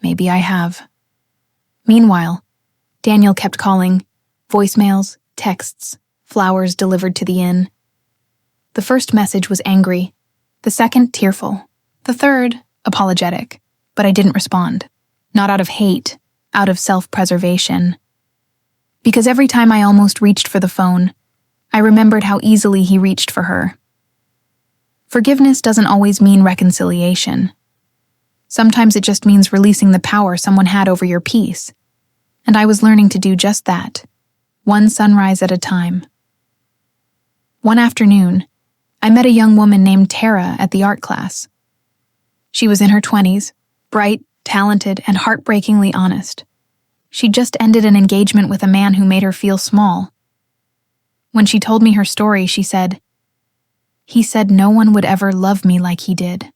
"Maybe I have." Meanwhile, Daniel kept calling, voicemails, texts, flowers delivered to the inn. The first message was angry, the second tearful, the third apologetic, but I didn't respond. Not out of hate, out of self-preservation. Because every time I almost reached for the phone, I remembered how easily he reached for her. Forgiveness doesn't always mean reconciliation. Sometimes it just means releasing the power someone had over your peace. And I was learning to do just that, one sunrise at a time. One afternoon, I met a young woman named Tara at the art class. She was in her 20s, bright, talented, and heartbreakingly honest. She'd just ended an engagement with a man who made her feel small. When she told me her story, she said, "He said no one would ever love me like he did."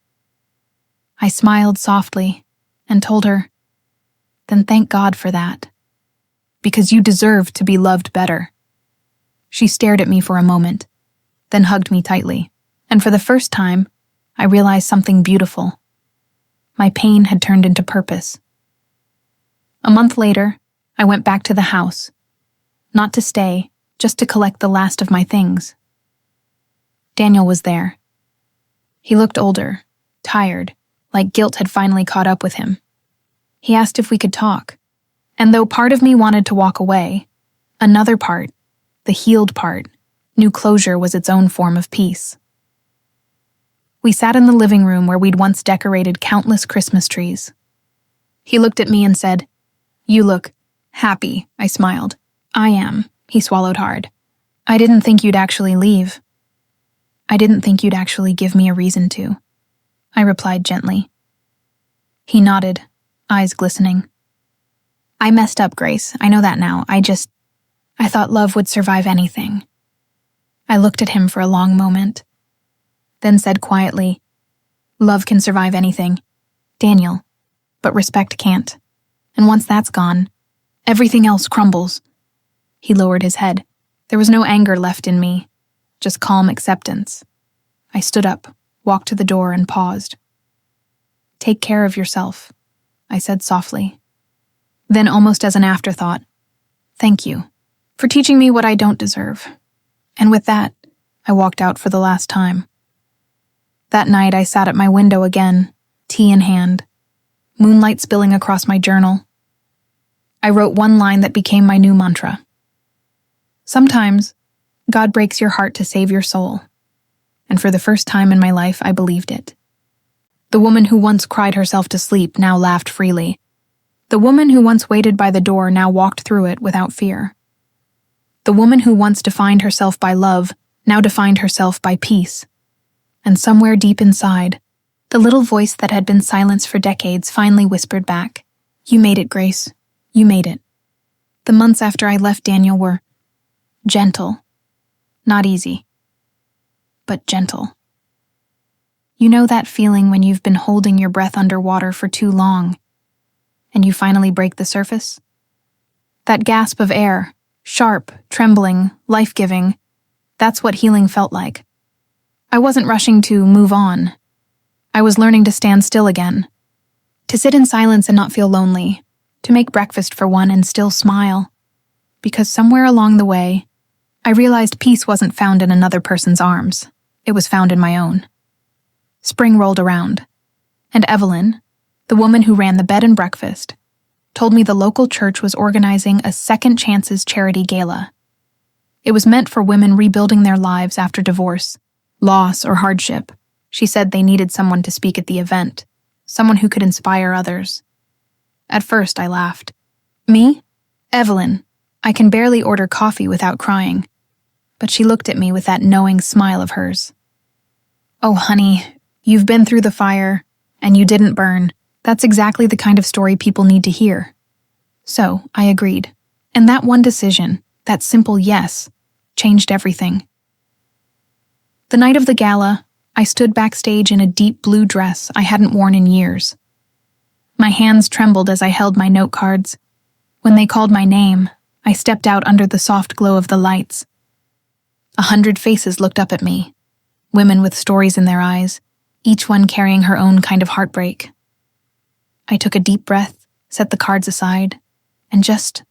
I smiled softly and told her, "Then thank God for that. Because you deserve to be loved better." She stared at me for a moment, then hugged me tightly, and for the first time, I realized something beautiful. My pain had turned into purpose. A month later, I went back to the house. Not to stay, just to collect the last of my things. Daniel was there. He looked older, tired, like guilt had finally caught up with him. He asked if we could talk, and though part of me wanted to walk away, another part, the healed part, knew closure was its own form of peace. We sat in the living room where we'd once decorated countless Christmas trees. He looked at me and said, "You look happy," I smiled. "I am," he swallowed hard. "I didn't think you'd actually leave." "I didn't think you'd actually give me a reason to," I replied gently. He nodded, eyes glistening. "I messed up, Grace. I know that now. I thought love would survive anything." I looked at him for a long moment, then said quietly, "Love can survive anything, Daniel, but respect can't. And once that's gone, everything else crumbles." He lowered his head. There was no anger left in me, just calm acceptance. I stood up, walked to the door, and paused. Take care of yourself, I said softly. Then, almost as an afterthought, thank you for teaching me what I don't deserve. And with that, I walked out for the last time. That night, I sat at my window again, tea in hand, moonlight spilling across my journal. I wrote one line that became my new mantra. Sometimes, God breaks your heart to save your soul. And for the first time in my life, I believed it. The woman who once cried herself to sleep now laughed freely. The woman who once waited by the door now walked through it without fear. The woman who once defined herself by love now defined herself by peace. And somewhere deep inside, the little voice that had been silenced for decades finally whispered back, "You made it, Grace. You made it." The months after I left Daniel were gentle. Not easy, but gentle. You know that feeling when you've been holding your breath underwater for too long, and you finally break the surface? That gasp of air, sharp, trembling, life-giving, that's what healing felt like. I wasn't rushing to move on. I was learning to stand still again, to sit in silence and not feel lonely, to make breakfast for one and still smile. Because somewhere along the way, I realized peace wasn't found in another person's arms. It was found in my own. Spring rolled around, and Evelyn, the woman who ran the bed and breakfast, told me the local church was organizing a Second Chances charity gala. It was meant for women rebuilding their lives after divorce, loss, or hardship. She said they needed someone to speak at the event, someone who could inspire others. At first, I laughed. Me? Evelyn. I can barely order coffee without crying. But she looked at me with that knowing smile of hers. "Oh, honey, you've been through the fire, and you didn't burn. That's exactly the kind of story people need to hear." So, I agreed. And that one decision, that simple yes, changed everything. The night of the gala, I stood backstage in a deep blue dress I hadn't worn in years. My hands trembled as I held my note cards. When they called my name, I stepped out under the soft glow of the lights. 100 faces looked up at me, women with stories in their eyes, each one carrying her own kind of heartbreak. I took a deep breath, set the cards aside, and just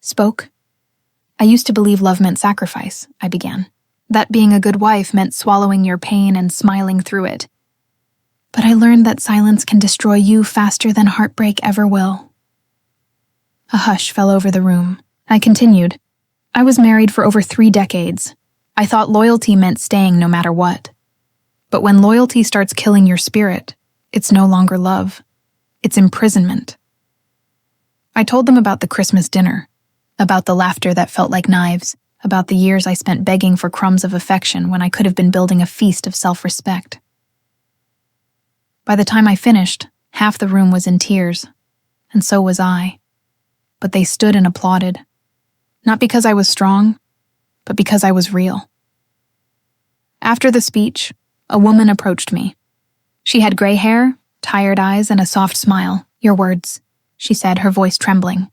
spoke. "I used to believe love meant sacrifice," I began. "That being a good wife meant swallowing your pain and smiling through it. But I learned that silence can destroy you faster than heartbreak ever will." A hush fell over the room. I continued. "I was married for over 3 decades. I thought loyalty meant staying no matter what. But when loyalty starts killing your spirit, it's no longer love. It's imprisonment." I told them about the Christmas dinner, about the laughter that felt like knives, about the years I spent begging for crumbs of affection when I could have been building a feast of self-respect. By the time I finished, half the room was in tears, and so was I. But they stood and applauded. Not because I was strong, but because I was real. After the speech, a woman approached me. She had gray hair, tired eyes, and a soft smile. "Your words," she said, her voice trembling.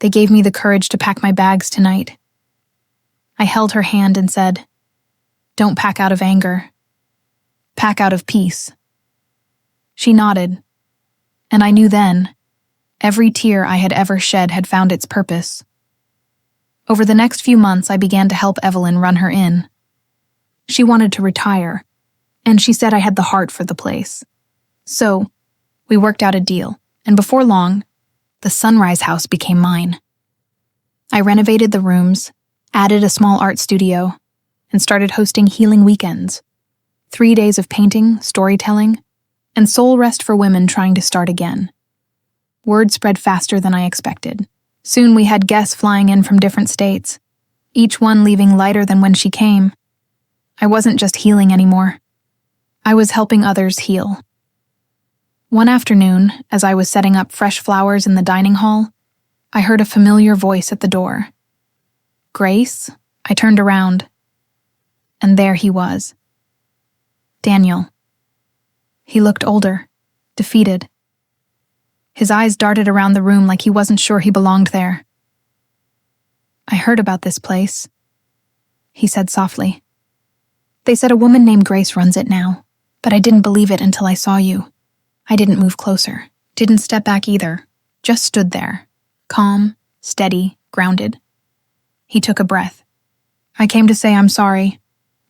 "They gave me the courage to pack my bags tonight." I held her hand and said, "Don't pack out of anger. Pack out of peace." She nodded, and I knew then, every tear I had ever shed had found its purpose. Over the next few months, I began to help Evelyn run her inn. She wanted to retire, and she said I had the heart for the place. So, we worked out a deal, and before long, the Sunrise House became mine. I renovated the rooms, added a small art studio, and started hosting healing weekends. 3 days of painting, storytelling, and soul rest for women trying to start again. Word spread faster than I expected. Soon we had guests flying in from different states, each one leaving lighter than when she came. I wasn't just healing anymore. I was helping others heal. One afternoon, as I was setting up fresh flowers in the dining hall, I heard a familiar voice at the door. "Grace?" I turned around, and there he was. Daniel. He looked older, defeated. His eyes darted around the room like he wasn't sure he belonged there. "I heard about this place," he said softly. "They said a woman named Grace runs it now, but I didn't believe it until I saw you. I didn't move closer, didn't step back either, just stood there, calm, steady, grounded. He took a breath. I came to say I'm sorry.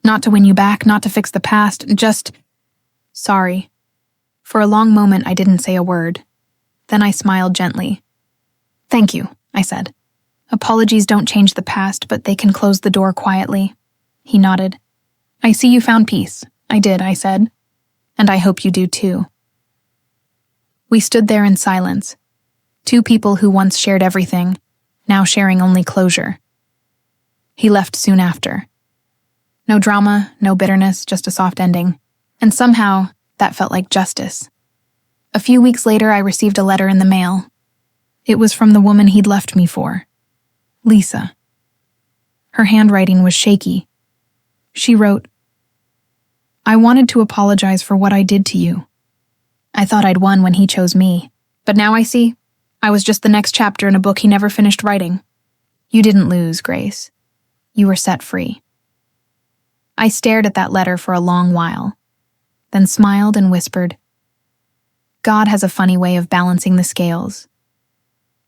Not to win you back, not to fix the past, just sorry. For a long moment, I didn't say a word. Then I smiled gently. Thank you, I said. Apologies don't change the past, but they can close the door quietly. He nodded. I see you found peace. I did, I said. And I hope you do too. We stood there in silence. Two people who once shared everything, now sharing only closure. He left soon after. No drama, no bitterness, just a soft ending. And somehow, that felt like justice. A few weeks later, I received a letter in the mail. It was from the woman he'd left me for, Lisa. Her handwriting was shaky. She wrote, I wanted to apologize for what I did to you. I thought I'd won when he chose me, but now I see I was just the next chapter in a book he never finished writing. You didn't lose, Grace. You were set free. I stared at that letter for a long while, then smiled and whispered, God has a funny way of balancing the scales.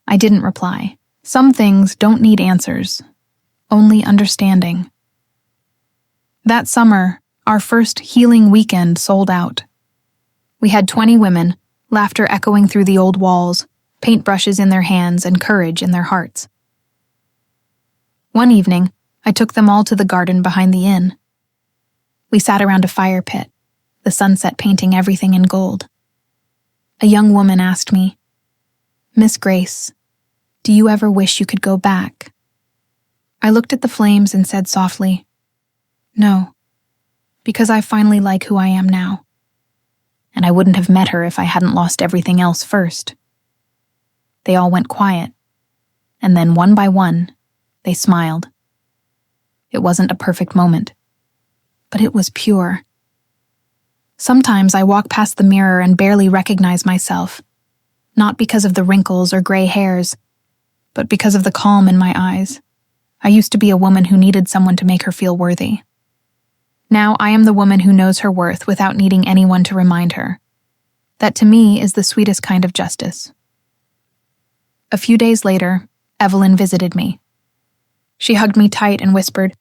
I didn't reply. Some things don't need answers, only understanding. That summer, our first healing weekend sold out. We had 20 women, laughter echoing through the old walls, paintbrushes in their hands and courage in their hearts. One evening, I took them all to the garden behind the inn. We sat around a fire pit, the sunset painting everything in gold. A young woman asked me, Miss Grace, do you ever wish you could go back? I looked at the flames and said softly, No, because I finally like who I am now. And I wouldn't have met her if I hadn't lost everything else first. They all went quiet, and then one by one, they smiled. It wasn't a perfect moment, but it was pure. Sometimes I walk past the mirror and barely recognize myself, not because of the wrinkles or gray hairs, but because of the calm in my eyes. I used to be a woman who needed someone to make her feel worthy. Now I am the woman who knows her worth without needing anyone to remind her. That to me is the sweetest kind of justice. A few days later, Evelyn visited me. She hugged me tight and whispered,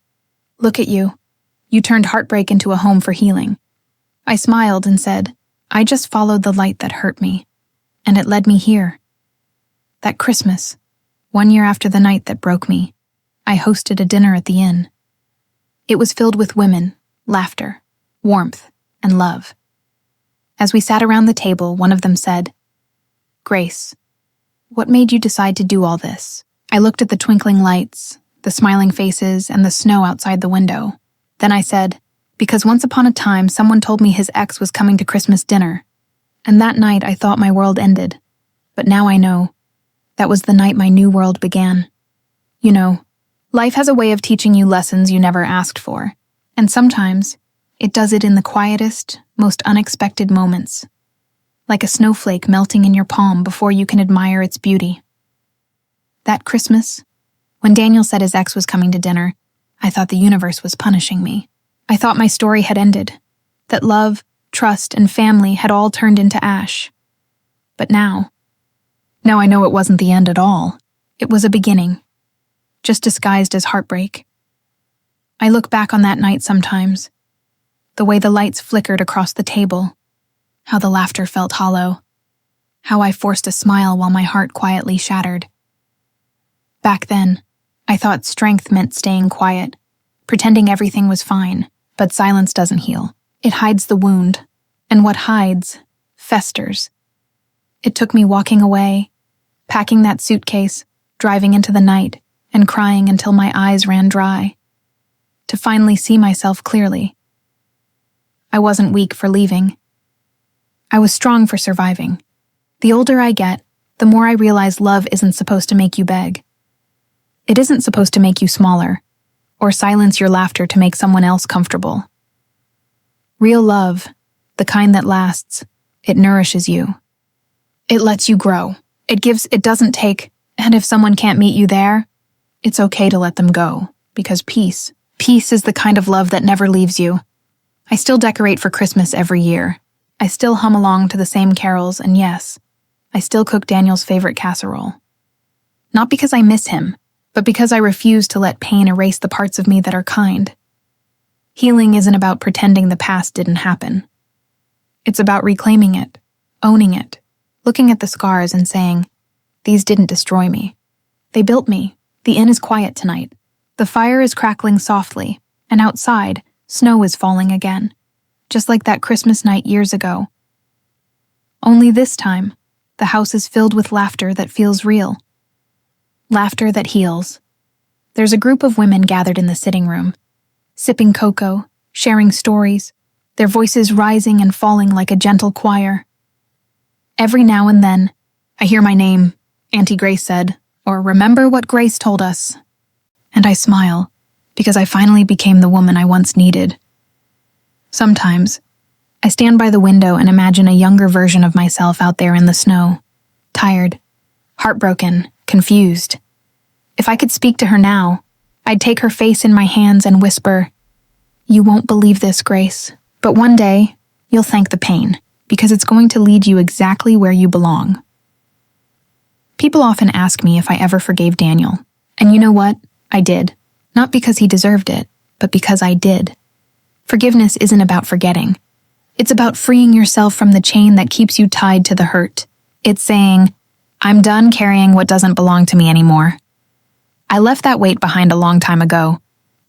Look at you. You turned heartbreak into a home for healing. I smiled and said, I just followed the light that hurt me, and it led me here. That Christmas, 1 year after the night that broke me, I hosted a dinner at the inn. It was filled with women, laughter, warmth, and love. As we sat around the table, one of them said, Grace, what made you decide to do all this? I looked at the twinkling lights, the smiling faces, and the snow outside the window. Then I said, because once upon a time someone told me his ex was coming to Christmas dinner, and that night I thought my world ended. But now I know, that was the night my new world began. You know, life has a way of teaching you lessons you never asked for. And sometimes, it does it in the quietest, most unexpected moments. Like a snowflake melting in your palm before you can admire its beauty. That Christmas, when Daniel said his ex was coming to dinner, I thought the universe was punishing me. I thought my story had ended, that love, trust, and family had all turned into ash. But now I know it wasn't the end at all. It was a beginning, just disguised as heartbreak. I look back on that night sometimes, the way the lights flickered across the table, how the laughter felt hollow, how I forced a smile while my heart quietly shattered. Back then, I thought strength meant staying quiet, pretending everything was fine, but silence doesn't heal. It hides the wound, and what hides, festers. It took me walking away, packing that suitcase, driving into the night, and crying until my eyes ran dry, to finally see myself clearly. I wasn't weak for leaving. I was strong for surviving. The older I get, the more I realize love isn't supposed to make you beg. It isn't supposed to make you smaller, or silence your laughter to make someone else comfortable. Real love, the kind that lasts, it nourishes you. It lets you grow. It doesn't take, and if someone can't meet you there, it's okay to let them go, because peace is the kind of love that never leaves you. I still decorate for Christmas every year. I still hum along to the same carols, and yes, I still cook Daniel's favorite casserole. Not because I miss him, but because I refuse to let pain erase the parts of me that are kind. Healing isn't about pretending the past didn't happen. It's about reclaiming it, owning it, looking at the scars and saying, "These didn't destroy me. They built me." The inn is quiet tonight. The fire is crackling softly, and outside, snow is falling again, just like that Christmas night years ago. Only this time, the house is filled with laughter that feels real. Laughter that heals. There's a group of women gathered in the sitting room, sipping cocoa, sharing stories, their voices rising and falling like a gentle choir. Every now and then, I hear my name, Auntie Grace said, or remember what Grace told us. And I smile, because I finally became the woman I once needed. Sometimes, I stand by the window and imagine a younger version of myself out there in the snow, tired, heartbroken, confused. If I could speak to her now, I'd take her face in my hands and whisper, "You won't believe this, Grace, but one day, you'll thank the pain, because it's going to lead you exactly where you belong." People often ask me if I ever forgave Daniel, and you know what? I did. Not because he deserved it, but because I did. Forgiveness isn't about forgetting. It's about freeing yourself from the chain that keeps you tied to the hurt. It's saying, "I'm done carrying what doesn't belong to me anymore." I left that weight behind a long time ago,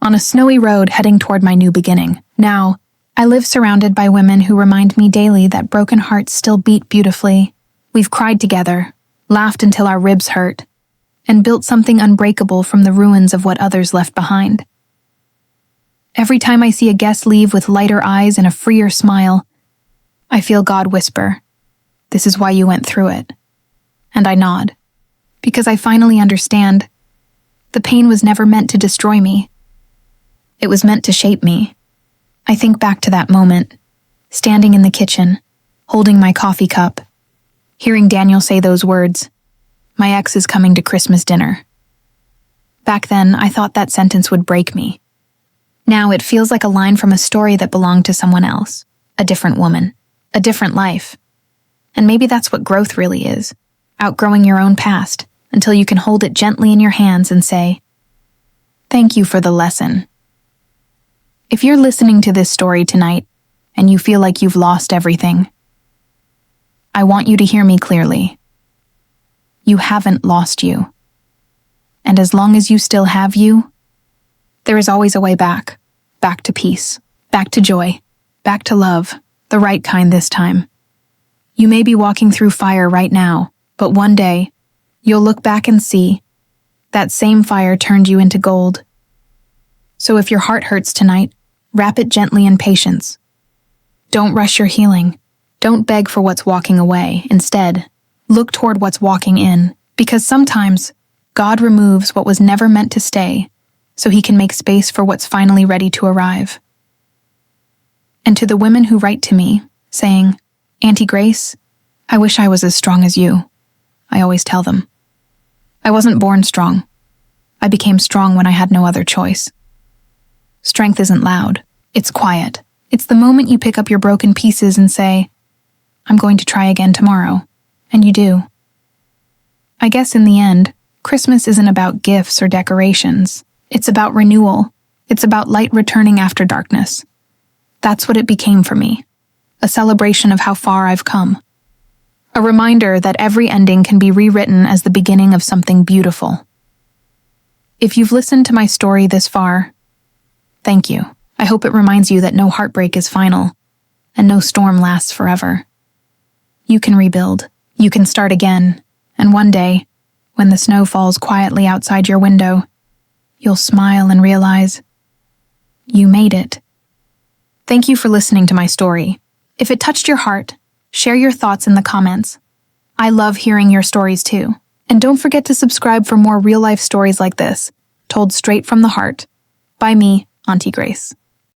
on a snowy road heading toward my new beginning. Now, I live surrounded by women who remind me daily that broken hearts still beat beautifully. We've cried together, laughed until our ribs hurt, and built something unbreakable from the ruins of what others left behind. Every time I see a guest leave with lighter eyes and a freer smile, I feel God whisper, "This is why you went through it." And I nod, because I finally understand. The pain was never meant to destroy me. It was meant to shape me. I think back to that moment, standing in the kitchen, holding my coffee cup, hearing Daniel say those words, "My ex is coming to Christmas dinner." Back then, I thought that sentence would break me. Now it feels like a line from a story that belonged to someone else, a different woman, a different life. And maybe that's what growth really is, outgrowing your own past until you can hold it gently in your hands and say, "Thank you for the lesson." If you're listening to this story tonight and you feel like you've lost everything, I want you to hear me clearly. You haven't lost you. And as long as you still have you, there is always a way back. Back to peace, back to joy, back to love, the right kind this time. You may be walking through fire right now, but one day, you'll look back and see that same fire turned you into gold. So if your heart hurts tonight, wrap it gently in patience. Don't rush your healing. Don't beg for what's walking away. Instead, look toward what's walking in, because sometimes God removes what was never meant to stay so he can make space for what's finally ready to arrive. And to the women who write to me, saying, "Auntie Grace, I wish I was as strong as you," I always tell them, I wasn't born strong. I became strong when I had no other choice. Strength isn't loud. It's quiet. It's the moment you pick up your broken pieces and say, "I'm going to try again tomorrow," and you do. I guess in the end, Christmas isn't about gifts or decorations. It's about renewal. It's about light returning after darkness. That's what it became for me. A celebration of how far I've come. A reminder that every ending can be rewritten as the beginning of something beautiful. If you've listened to my story this far, thank you. I hope it reminds you that no heartbreak is final, and no storm lasts forever. You can rebuild. You can start again, and one day, when the snow falls quietly outside your window, you'll smile and realize you made it. Thank you for listening to my story. If it touched your heart, share your thoughts in the comments. I love hearing your stories too. And don't forget to subscribe for more real-life stories like this, told straight from the heart. By me, Auntie Grace.